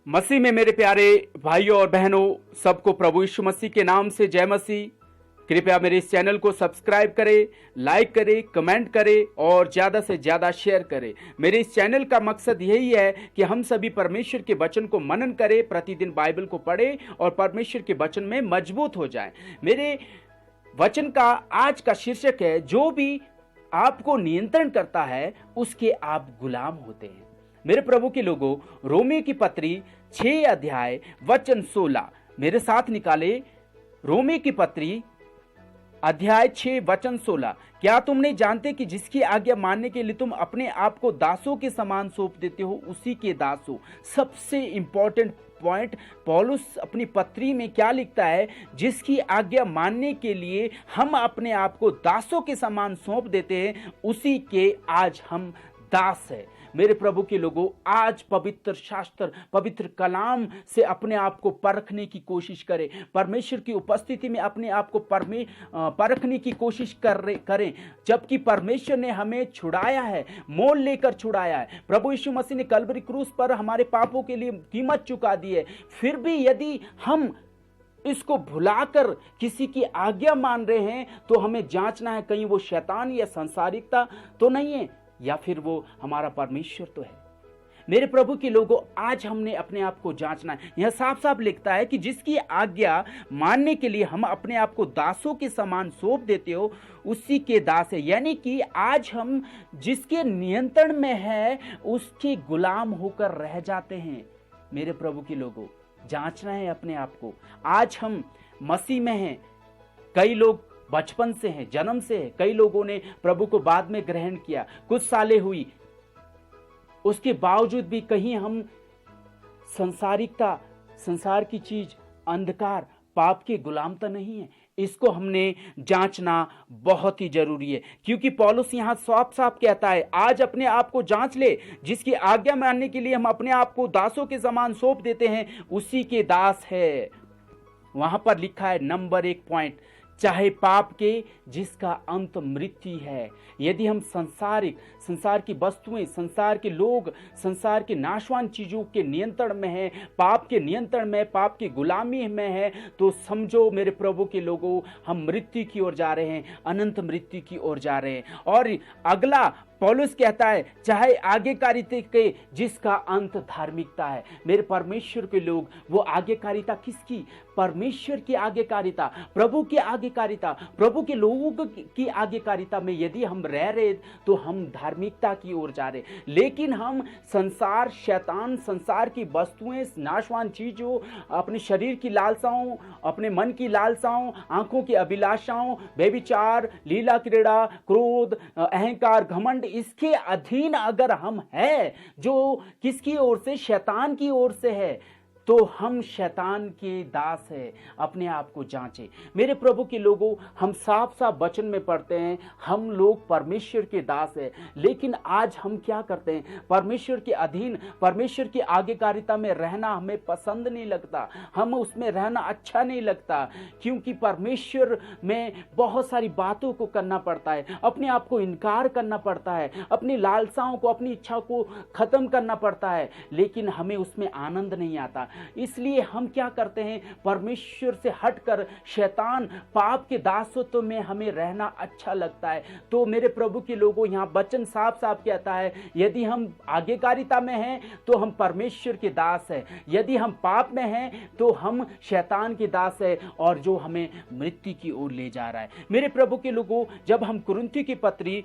मसीह में मेरे प्यारे भाइयों और बहनों, सबको प्रभु यीशु मसीह के नाम से जय मसीह। कृपया मेरे इस चैनल को सब्सक्राइब करें, लाइक करें, कमेंट करें और ज़्यादा से ज़्यादा शेयर करें। मेरे इस चैनल का मकसद यही है कि हम सभी परमेश्वर के वचन को मनन करें, प्रतिदिन बाइबल को पढ़ें और परमेश्वर के वचन में मजबूत हो जाएं। मेरे वचन का आज का शीर्षक है, जो भी आपको नियंत्रण करता है उसके आप गुलाम होते हैं। मेरे प्रभु के लोगों, रोमी की पत्री 6 अध्याय वचन 16 मेरे साथ निकाले। रोमी की पत्री अध्याय 6 वचन 16। क्या तुम नहीं जानते कि जिसकी आज्ञा मानने के लिए तुम अपने आप को दासों के समान सौंप देते हो, उसी के दास हो। सबसे इंपॉर्टेंट पॉइंट, पौलुस अपनी पत्री में क्या लिखता है? जिसकी आज्ञा मानने के लिए हम अपने आप को दासों के समान सौंप देते हैं, उसी के आज हम दास है। मेरे प्रभु के लोगों, आज पवित्र शास्त्र, पवित्र कलाम से अपने आप को परखने की कोशिश करें। परमेश्वर की उपस्थिति में अपने आप को परखने की कोशिश करें। जबकि परमेश्वर ने हमें छुड़ाया है, मोल लेकर छुड़ाया है। प्रभु यीशु मसीह ने कलवरी क्रूस पर हमारे पापों के लिए कीमत चुका दी है। फिर भी यदि हम इसको भुलाकर किसी की आज्ञा मान रहे हैं, तो हमें जांचना है, कहीं वो शैतान या सांसारिकता तो नहीं है, या फिर वो हमारा परमेश्वर तो है। मेरे प्रभु के लोगों, आज हमने अपने आप को जांचना है। यह साफ साफ लिखता है कि जिसकी आज्ञा मानने के लिए हम अपने आप को दासों के समान सौंप देते हो, उसी के दास है। यानी कि आज हम जिसके नियंत्रण में है, उसके गुलाम होकर रह जाते हैं। मेरे प्रभु के लोगों, जांचना है अपने आप को। आज हम मसीह में हैं। कई लोग बचपन से हैं, जन्म से है। कई लोगों ने प्रभु को बाद में ग्रहण किया, कुछ सालें हुई, उसके बावजूद भी कहीं हम संसारिकता, संसार की चीज, अंधकार, पाप के गुलाम तो नहीं है। इसको हमने जांचना बहुत ही जरूरी है, क्योंकि पौलुस यहां साफ साफ कहता है, आज अपने आप को जांच ले। जिसकी आज्ञा मानने के लिए हम अपने आप को दासों के समान सौंप देते हैं, उसी के दास है। वहां पर लिखा है नंबर 1 पॉइंट, चाहे पाप के जिसका अंत मृत्यु है। यदि हम संसार की वस्तुएं, संसार के लोग, संसार के नाशवान चीजों के नियंत्रण में है, पाप के नियंत्रण में, पाप की गुलामी में है, तो समझो मेरे प्रभु के लोगों, हम मृत्यु की ओर जा रहे हैं, अनंत मृत्यु की ओर जा रहे हैं। और अगला पौलुस कहता है, चाहे आज्ञाकारिता के जिसका अंत धार्मिकता है। मेरे परमेश्वर के लोग, वो आज्ञाकारिता किसकी? परमेश्वर की आज्ञाकारिता, प्रभु की आज्ञाकारिता, प्रभु के लोगों की आज्ञाकारिता में यदि हम रह रहे, तो हम धार्मिकता की ओर जा रहे। लेकिन हम संसार, शैतान, संसार की वस्तुएं, नाशवान चीजों, अपने शरीर की लालसाओं, अपने मन की लालसाओं, आंखों की अभिलाषाओं, व्यभिचार, लीला क्रीड़ा, क्रोध, अहंकार, घमंड, इसके अधीन अगर हम हैं, जो किसकी ओर से? शैतान की ओर से है, तो हम शैतान के दास हैं। अपने आप को जांचें। मेरे प्रभु के लोगों, हम साफ साफ वचन में पढ़ते हैं, हम लोग परमेश्वर के दास हैं। लेकिन आज हम क्या करते हैं? परमेश्वर के अधीन, परमेश्वर की आज्ञाकारिता में रहना हमें पसंद नहीं लगता, हम उसमें रहना अच्छा नहीं लगता, क्योंकि परमेश्वर में बहुत सारी बातों को करना पड़ता है, अपने आप को इनकार करना पड़ता है, अपनी लालसाओं को, अपनी इच्छा को खत्म करना पड़ता है, लेकिन हमें उसमें आनंद नहीं आता। इसलिए हम क्या करते हैं? परमेश्वर से हटकर शैतान, पाप के दासत्व में हमें रहना अच्छा लगता है। तो मेरे प्रभु के लोगों, यहाँ वचन साफ साफ कहता है, यदि हम आज्ञाकारिता में हैं तो हम परमेश्वर के दास हैं, यदि हम पाप में हैं तो हम शैतान के दास हैं, और जो हमें मृत्यु की ओर ले जा रहा है। मेरे प्रभु के लोगों, जब हम कुरिन्थियों की पत्री,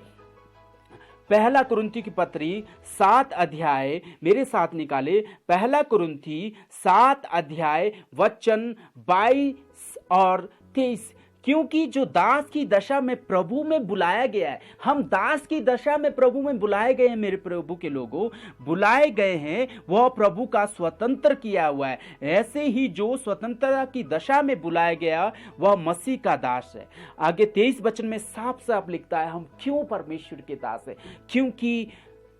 पहला कुरिन्थियों की पत्री 7 अध्याय मेरे साथ निकाले। पहला कुरिन्थी 7 अध्याय वचन 22 और 23। क्योंकि जो दास की दशा में प्रभु में बुलाया गया है, हम दास की दशा में प्रभु में बुलाए गए हैं। मेरे प्रभु के लोगों, बुलाए गए हैं, वह प्रभु का स्वतंत्र किया हुआ है। ऐसे ही जो स्वतंत्रता की दशा में बुलाया गया, वह मसीह का दास है। आगे 23 वचन में साफ साफ लिखता है, हम क्यों परमेश्वर के दास है? क्योंकि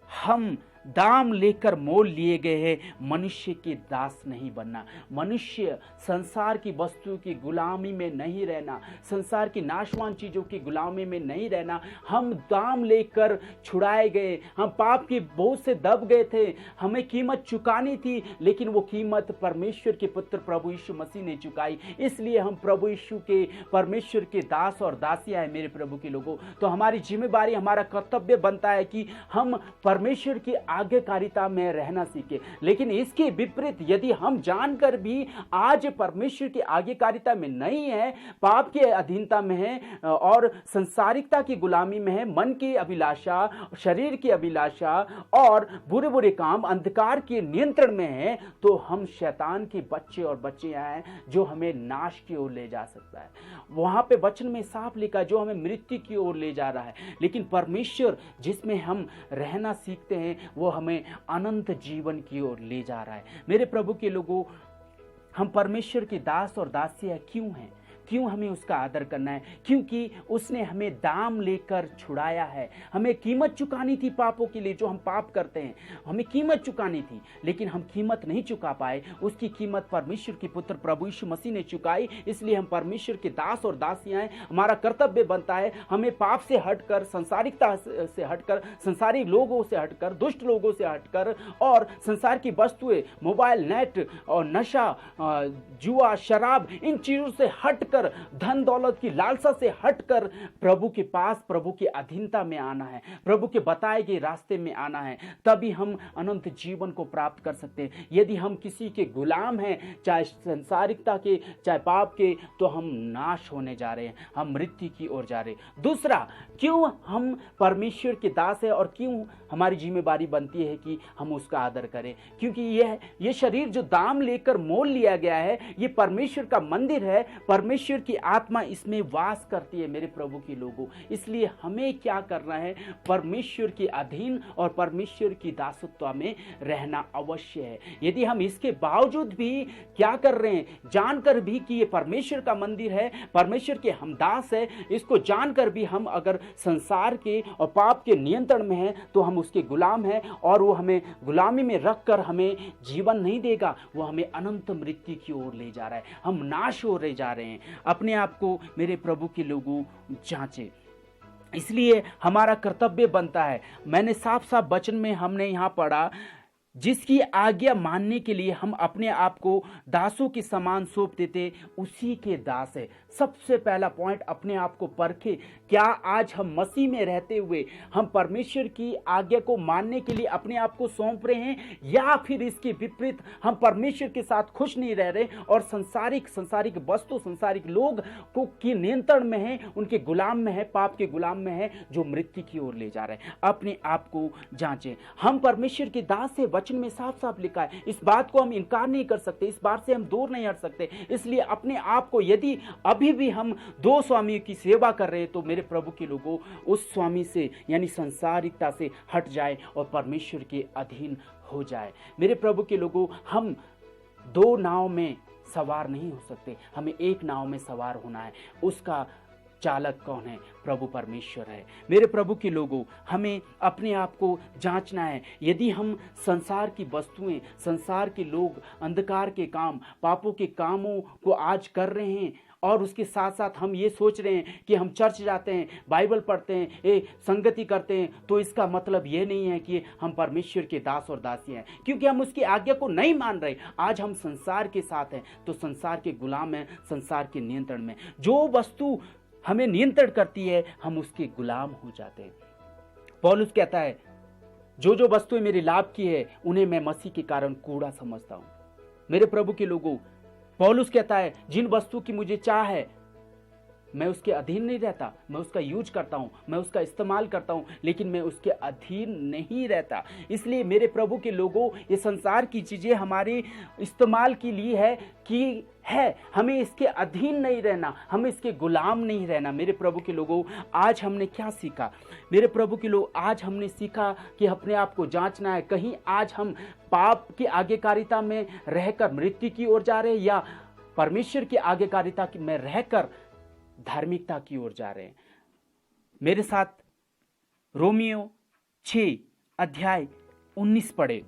हम दाम लेकर मोल लिए गए हैं, मनुष्य के दास नहीं बनना। मनुष्य संसार की वस्तुओं की गुलामी में नहीं रहना, संसार की नाशवान चीजों की गुलामी में नहीं रहना। हम दाम लेकर छुड़ाए गए, हम पाप की बोझ से दब गए थे, हमें कीमत चुकानी थी, लेकिन वो कीमत परमेश्वर के पुत्र प्रभु यीशु मसीह ने चुकाई। इसलिए हम प्रभु यीशु के, परमेश्वर के दास और दासियां हैं मेरे प्रभु के लोगों। तो हमारी जिम्मेदारी, हमारा कर्तव्य बनता है कि हम परमेश्वर की आज्ञाकारिता में रहना सीखें। लेकिन इसके विपरीत यदि हम जानकर भी आज परमेश्वर की आज्ञाकारिता में नहीं है, पाप के अधीनता में है और संसारिकता की गुलामी में है, मन की अभिलाषा, शरीर की अभिलाषा और बुरे बुरे काम, अंधकार के नियंत्रण में है, तो हम शैतान के बच्चे और बच्चियां हैं जो हमें नाश की ओर ले जा सकता है। वहां पे वचन में साफ लिखा, जो हमें मृत्यु की ओर ले जा रहा है। लेकिन परमेश्वर जिसमें हम रहना सीखते हैं वो हमें अनंत जीवन की ओर ले जा रहा है। मेरे प्रभु के लोगों, हम परमेश्वर के दास और दासियां क्यों हैं? क्यों हमें उसका आदर करना है? क्योंकि उसने हमें दाम लेकर छुड़ाया है। हमें कीमत चुकानी थी पापों के लिए, जो हम पाप करते हैं हमें कीमत चुकानी थी, लेकिन हम कीमत नहीं चुका पाए। उसकी कीमत परमेश्वर के पुत्र प्रभु यीशु मसीह ने चुकाई। इसलिए हम परमेश्वर के दास और दासियां हैं। हमारा कर्तव्य बनता है हमें पाप से हटकर, संसारिकता से हटकर, संसारिक लोगों से हटकर, दुष्ट लोगों से हटकर और संसार की वस्तुएं, मोबाइल, नेट और नशा, जुआ, शराब, इन चीजों से हटकर, धन दौलत की लालसा से हटकर प्रभु के पास, प्रभु की अधीनता में आना है, प्रभु के बताए गए रास्ते में आना है। तभी हम अनंत जीवन को प्राप्त कर सकते हैं। यदि हम किसी के गुलाम हैं, चाहे संसारिकता के, चाहे पाप के, तो हम नाश होने जा रहे हैं, हम मृत्यु की ओर जा रहे हैं। दूसरा, क्यों हम परमेश्वर के दास हैं और क्यों हमारी जिम्मेदारी बनती है कि हम उसका आदर करें? क्योंकि यह शरीर जो दाम लेकर मोल लिया गया है, ये परमेश्वर का मंदिर है। परमेश्वर की आत्मा इसमें वास करती है मेरे प्रभु के लोगों। इसलिए हमें क्या करना है? परमेश्वर के अधीन और परमेश्वर की दासत्व में रहना अवश्य है। यदि हम इसके बावजूद भी क्या कर रहे हैं, जानकर भी कि ये परमेश्वर का मंदिर है, परमेश्वर के हम दास है, इसको जानकर भी हम अगर संसार के और पाप के नियंत्रण में हैं, तो हम उसके गुलाम हैं और वो हमें गुलामी में रखकर हमें जीवन नहीं देगा, वो हमें अनंत मृत्यु की ओर ले जा रहा है। हम नाश हो रहे जा रहे हैं। अपने आप को मेरे प्रभु के लोगों जांचें। इसलिए हमारा कर्तव्य बनता है, मैंने साफ साफ वचन में हमने यहां पढ़ा, जिसकी आज्ञा मानने के लिए हम अपने आप को दासों के समान सौंप देते, उसी के दास है। सबसे पहला पॉइंट, अपने आप को परखे। क्या आज हम मसीह में रहते हुए हम परमेश्वर की आज्ञा को मानने के लिए अपने आप को सौंप रहे हैं, या फिर इसके विपरीत हम परमेश्वर के साथ खुश नहीं रह रहे और संसारिक वस्तु, संसारिक लोग को के नियंत्रण में है, उनके गुलाम में है, पाप के गुलाम में है, जो मृत्यु की ओर ले जा रहे हैं। अपने आप को जांचें। हम परमेश्वर के दास है, वचन में साफ साफ लिखा है। इस बात को हम इनकार नहीं कर सकते, इस बात से हम दूर नहीं हट सकते। इसलिए अपने आप को, यदि अभी भी हम दो स्वामियों की सेवा कर रहे हैं, तो मेरे प्रभु के लोगों, उस स्वामी से यानी संसारिकता से हट जाए और परमेश्वर के अधीन हो जाए। मेरे प्रभु के लोगों, हम दो नाव में सवार नहीं हो सकते, हमें एक नाव में सवार होना है। उसका चालक कौन है? प्रभु परमेश्वर है। मेरे प्रभु के लोगों, हमें अपने आप को जांचना है। यदि हम संसार की वस्तुएं, संसार के लोग, अंधकार के काम, पापों के कामों को आज कर रहे हैं और उसके साथ साथ हम ये सोच रहे हैं कि हम चर्च जाते हैं, बाइबल पढ़ते हैं, संगति करते हैं, तो इसका मतलब ये नहीं है कि हम परमेश्वर के दास और दासी हैं, क्योंकि हम उसकी आज्ञा को नहीं मान रहे। आज हम संसार के साथ हैं, तो संसार के गुलाम हैं, संसार के नियंत्रण में। जो वस्तु हमें नियंत्रण करती है, हम उसके गुलाम हो जाते हैं। पौलुस कहता है, जो वस्तुएं मेरे लाभ की है, उन्हें मैं मसीह के कारण कूड़ा समझता हूं। मेरे प्रभु के लोगों, पौलुस कहता है, जिन वस्तु की मुझे चाह है, मैं उसके अधीन नहीं रहता, मैं उसका यूज करता हूं, मैं उसका इस्तेमाल करता हूं, लेकिन मैं उसके अधीन नहीं रहता। इसलिए मेरे प्रभु के लोगों, ये संसार की चीजें हमारे इस्तेमाल के लिए है, हमें इसके अधीन नहीं रहना, हमें इसके गुलाम नहीं रहना। मेरे प्रभु के लोगों, आज हमने क्या सीखा? मेरे प्रभु के लोग, आज हमने सीखा कि अपने आप को जांचना है। कहीं आज हम पाप की आज्ञाकारिता में रहकर मृत्यु की ओर जा रहे हैं, या परमेश्वर की आज्ञाकारिता में रहकर धार्मिकता की ओर जा रहे हैं। मेरे साथ रोमियो 6 अध्याय 19 पढ़े।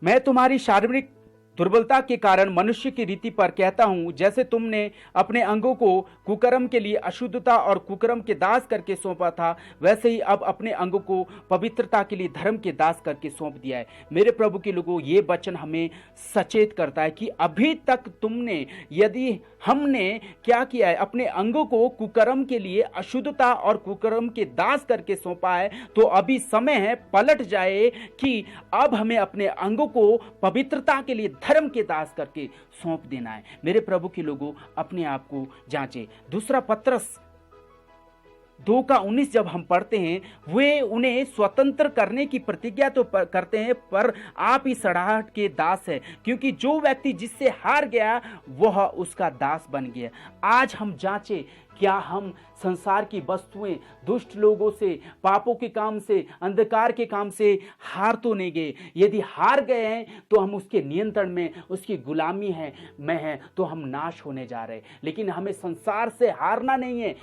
मैं तुम्हारी शारीरिक दुर्बलता के कारण मनुष्य की रीति पर कहता हूं, जैसे तुमने अपने अंगों को कुकर्म के लिए अशुद्धता और कुकर्म के दास करके सौंपा था, वैसे ही अब अपने अंगों को पवित्रता के लिए धर्म के दास करके सौंप दिया है। मेरे प्रभु के लोगों, ये वचन हमें सचेत करता है कि अभी तक तुमने, यदि हमने क्या किया है, अपने अंगों को कुकर्म के लिए अशुद्धता और कुकर्म के दास करके सौंपा है, तो अभी समय है पलट जाए कि अब हमें अपने अंगों को पवित्रता के लिए धर्म के दास करके सौंप देना है। मेरे प्रभु के लोगों, अपने आप को जांचें। दूसरा पत्रस 2:19 जब हम पढ़ते हैं, वे उन्हें स्वतंत्र करने की प्रतिज्ञा तो करते हैं, पर आप ही सड़ाहट के दास है, क्योंकि जो व्यक्ति जिससे हार गया वह उसका दास बन गया। आज हम जांचें, क्या हम संसार की वस्तुएं, दुष्ट लोगों से, पापों के काम से, अंधकार के काम से हार तो नहीं गए? यदि हार गए हैं तो हम उसके नियंत्रण में, उसकी गुलामी में हैं, तो हम नाश होने जा रहे हैं। लेकिन हमें संसार से हारना नहीं है,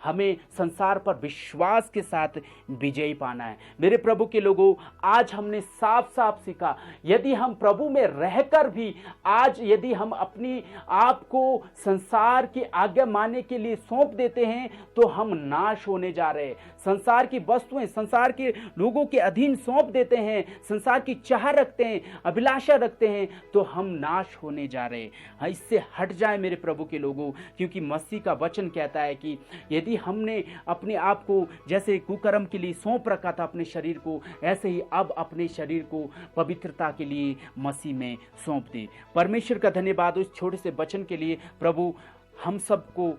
हमें संसार पर विश्वास के साथ विजयी पाना है। मेरे प्रभु के लोगों, आज हमने साफ साफ सीखा, यदि हम प्रभु में रहकर भी आज यदि हम अपनी आप को संसार की आज्ञा मानने के लिए सौंप देते हैं, तो हम नाश होने जा रहे हैं। संसार की वस्तुएं, संसार के लोगों के अधीन सौंप देते हैं, संसार की चाह रखते हैं, अभिलाषा रखते हैं, तो हम नाश होने जा रहे हैं। इससे हट जाए मेरे प्रभु के लोगों, क्योंकि मसीह का वचन कहता है कि यदि हमने अपने आप को जैसे कुकर्म के लिए सौंप रखा था अपने शरीर को, ऐसे ही अब अपने शरीर को पवित्रता के लिए मसीह में सौंप दे। परमेश्वर का धन्यवाद उस छोटे से वचन के लिए। प्रभु हम सबको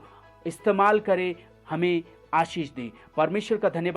इस्तेमाल करे, हमें आशीष दे। परमेश्वर का धन्यवाद।